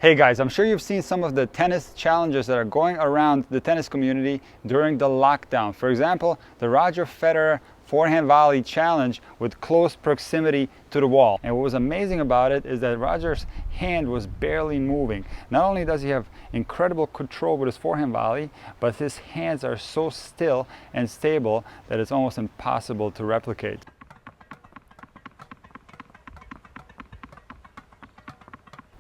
Hey guys, I'm sure you've seen some of the tennis challenges that are going around the tennis community during the lockdown. For example, the Roger Federer forehand volley challenge with close proximity to the wall. And what was amazing about it is that Roger's hand was barely moving. Not only does he have incredible control with his forehand volley, but his hands are so still and stable that it's almost impossible to replicate.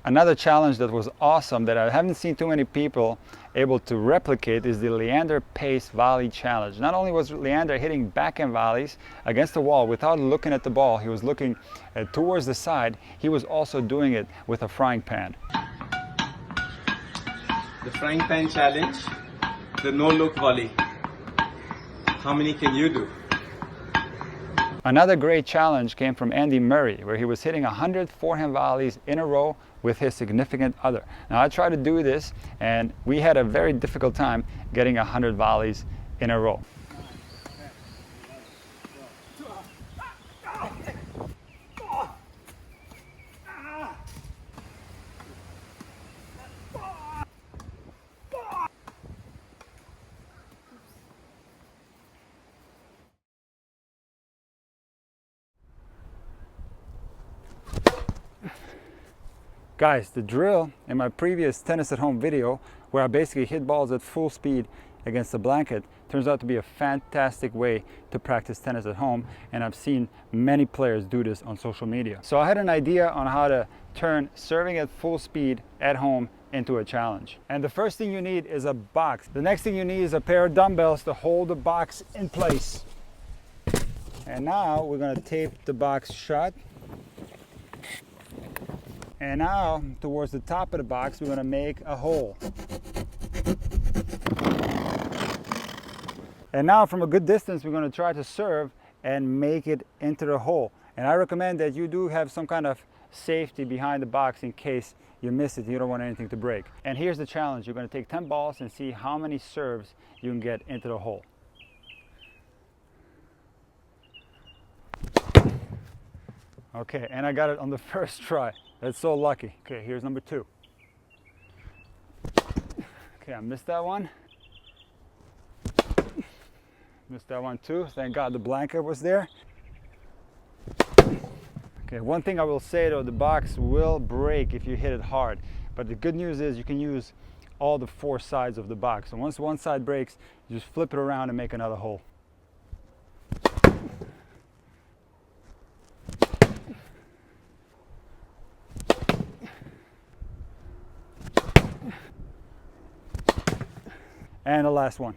Another challenge that was awesome that I haven't seen too many people able to replicate is the Leander Pace Volley Challenge. Not only was Leander hitting backhand volleys against the wall without looking at the ball, he was looking towards the side, he was also doing it with a frying pan. The frying pan challenge, the no-look volley. How many can you do? Another great challenge came from Andy Murray, where he was hitting 100 forehand volleys in a row with his significant other. Now I tried to do this and we had a very difficult time getting 100 volleys in a row. Guys, the drill in my previous tennis at home video, where I basically hit balls at full speed against the blanket, turns out to be a fantastic way to practice tennis at home, and I've seen many players do this on social media. So I had an idea on how to turn serving at full speed at home into a challenge. And the first thing you need is a box. The next thing you need is a pair of dumbbells to hold the box in place. And now we're going to tape the box shut. And now, towards the top of the box, we're going to make a hole. And now, from a good distance, we're going to try to serve and make it into the hole. And I recommend that you do have some kind of safety behind the box in case you miss it, you don't want anything to break. And here's the challenge. You're going to take 10 balls and see how many serves you can get into the hole. Okay, and I got it on the first try. That's so lucky. Okay, here's number 2. Okay, I missed that one. Missed that one too. Thank God the blanket was there. Okay, one thing I will say though, the box will break if you hit it hard. But the good news is you can use all the 4 sides of the box. So once one side breaks, you just flip it around and make another hole. And the last one.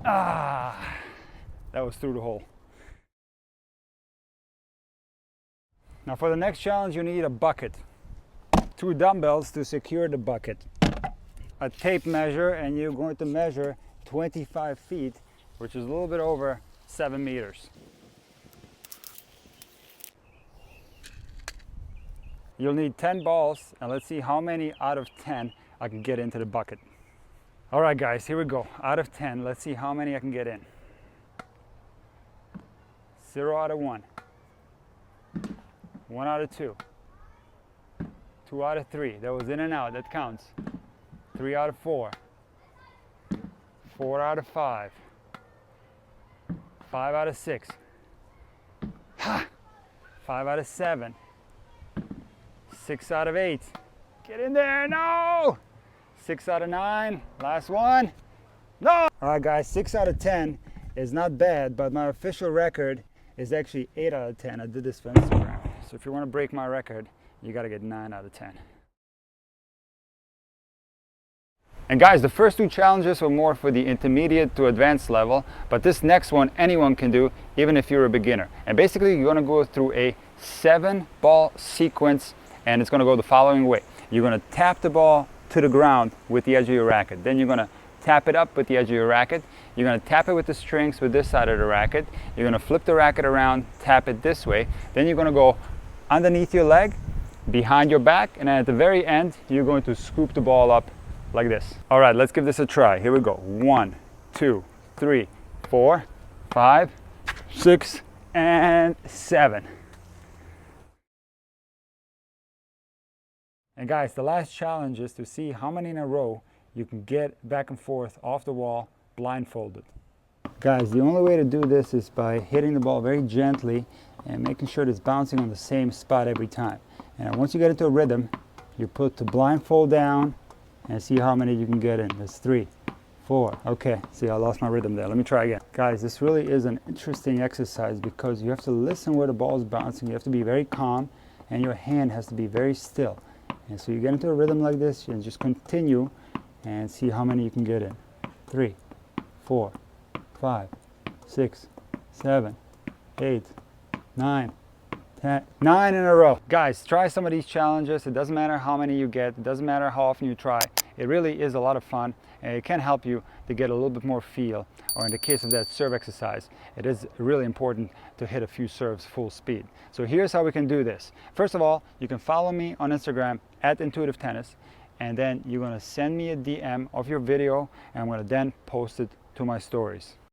Ah, that was through the hole. Now for the next challenge, you need a bucket. 2 dumbbells to secure the bucket. A tape measure, and you're going to measure 25 feet, which is a little bit over 7 meters. You'll need 10 balls, and let's see how many out of 10 I can get into the bucket. All right guys, here we go. Out of 10, let's see how many I can get in. 0 out of 1. 1 out of 2. 2 out of 3. That was in and out, that counts. 3 out of 4. 4 out of 5. 5 out of 6. Ha! 5 out of 7. 6 out of 8. Get in there, no! 6 out of 9, last one, no! All right guys, 6 out of 10 is not bad, but my official record is actually 8 out of 10. I did this for Instagram. So if you want to break my record, you got to get 9 out of 10. And guys, the first 2 challenges were more for the intermediate to advanced level, but this next one anyone can do, even if you're a beginner. And basically you're going to go through a 7-ball sequence, and it's going to go the following way. You're going to tap the ball to the ground with the edge of your racket. Then you're going to tap it up with the edge of your racket. You're going to tap it with the strings with this side of the racket. You're going to flip the racket around, tap it this way. Then you're going to go underneath your leg, behind your back, and then at the very end, you're going to scoop the ball up like this. All right, let's give this a try. Here we go. 1, 2, 3, 4, 5, 6, and 7. And guys, the last challenge is to see how many in a row you can get back and forth off the wall blindfolded. Guys, the only way to do this is by hitting the ball very gently and making sure it's bouncing on the same spot every time. And once you get into a rhythm, you put the blindfold down and see how many you can get in. That's 3, 4. Okay, see, I lost my rhythm there. Let me try again. Guys, this really is an interesting exercise because you have to listen where the ball is bouncing. You have to be very calm and your hand has to be very still. And so you get into a rhythm like this and just continue and see how many you can get in. 3, 4, 5, 6, 7, 8, 9, 10. 9 in a row. Guys, try some of these challenges. It doesn't matter how many you get. It doesn't matter how often you try. It really is a lot of fun and it can help you to get a little bit more feel. Or in the case of that serve exercise, it is really important to hit a few serves full speed. So here's how we can do this. First of all, you can follow me on Instagram at Intuitive Tennis, and then you're going to send me a DM of your video and I'm going to then post it to my stories.